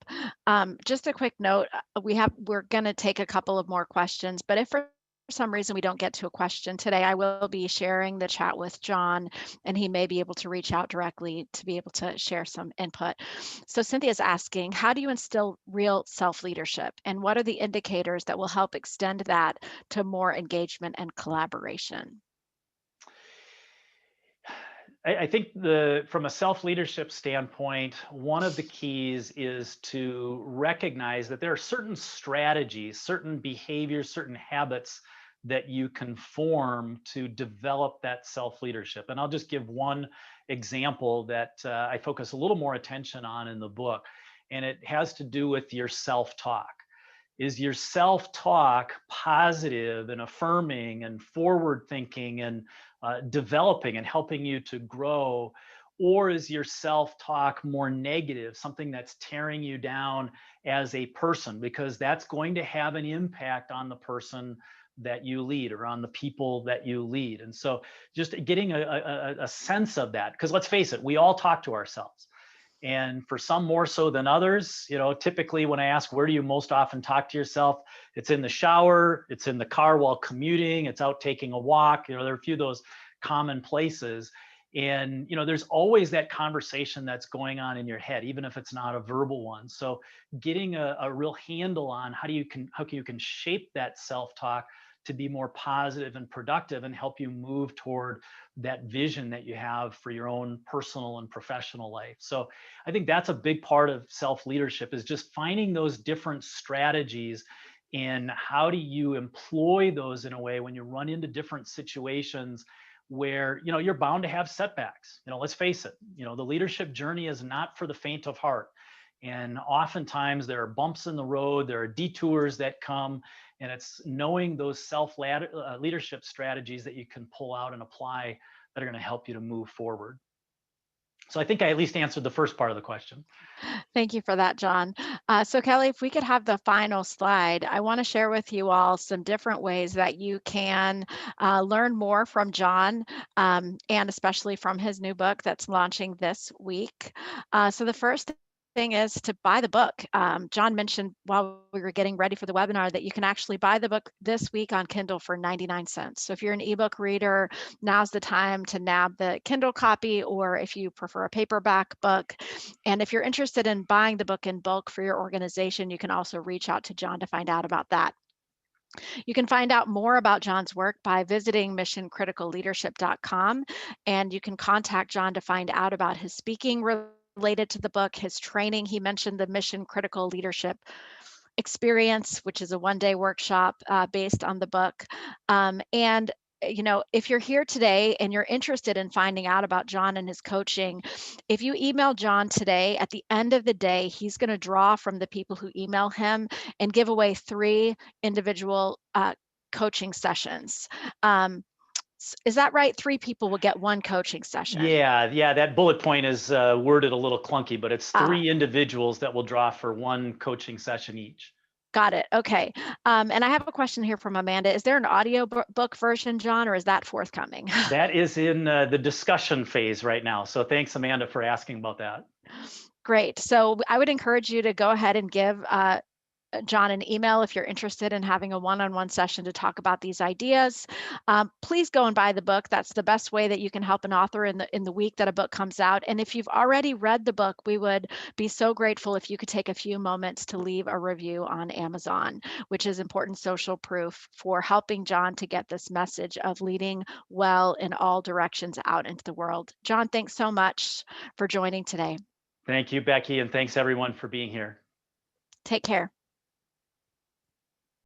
Just a quick note: we're going to take a couple of more questions, but if for some reason we don't get to a question today, I will be sharing the chat with Jon, and he may be able to reach out directly to be able to share some input. So Cynthia's asking, how do you instill real self-leadership, and what are the indicators that will help extend that to more engagement and collaboration? I think from a self-leadership standpoint, one of the keys is to recognize that there are certain strategies, certain behaviors, certain habits that you can form to develop that self-leadership. And I'll just give one example that I focus a little more attention on in the book, and it has to do with your self-talk. Is your self-talk positive and affirming and forward thinking and developing and helping you to grow? Or is your self-talk more negative, something that's tearing you down as a person? Because that's going to have an impact on the person that you lead or on the people that you lead. And so just getting a sense of that, because let's face it, we all talk to ourselves. And for some more so than others, typically when I ask, where do you most often talk to yourself? It's in the shower, it's in the car while commuting, it's out taking a walk. There are a few of those common places. And, there's always that conversation that's going on in your head, even if it's not a verbal one. So getting a real handle on how you can shape that self-talk to be more positive and productive and help you move toward that vision that you have for your own personal and professional life. So I think that's a big part of self-leadership, is just finding those different strategies and how do you employ those in a way when you run into different situations where you're bound to have setbacks. Let's face it, the leadership journey is not for the faint of heart. And oftentimes there are bumps in the road, there are detours that come, and it's knowing those leadership strategies that you can pull out and apply that are going to help you to move forward. So I think I at least answered the first part of the question. Thank you for that, Jon. So Kelly, if we could have the final slide, I want to share with you all some different ways that you can learn more from Jon, and especially from his new book that's launching this week. So the first thing is to buy the book. Jon mentioned while we were getting ready for the webinar that you can actually buy the book this week on Kindle for 99 cents. So if you're an ebook reader, now's the time to nab the Kindle copy, or if you prefer a paperback book. And if you're interested in buying the book in bulk for your organization, you can also reach out to Jon to find out about that. You can find out more about Jon's work by visiting missioncriticalleadership.com, and you can contact Jon to find out about his speaking related to the book, his training. He mentioned the Mission Critical Leadership Experience, which is a one-day workshop based on the book. And if you're here today and you're interested in finding out about Jon and his coaching, if you email Jon today, at the end of the day, he's going to draw from the people who email him and give away 3 individual coaching sessions. Is that right? 3 people will get 1 coaching session. Yeah, that bullet point is worded a little clunky, but it's 3 individuals that will draw for 1 coaching session each. Got it. Okay. And I have a question here from Amanda. Is there an audio book version, Jon, or is that forthcoming? That is in the discussion phase right now. So thanks, Amanda, for asking about that. Great. So I would encourage you to go ahead and give Jon an email if you're interested in having a one-on-one session to talk about these ideas. Please go and buy the book. That's the best way that you can help an author in the week that a book comes out. And if you've already read the book, we would be so grateful if you could take a few moments to leave a review on Amazon, which is important social proof for helping Jon to get this message of leading well in all directions out into the world. Jon, thanks so much for joining today. Thank you, Becky, and thanks everyone for being here. Take care.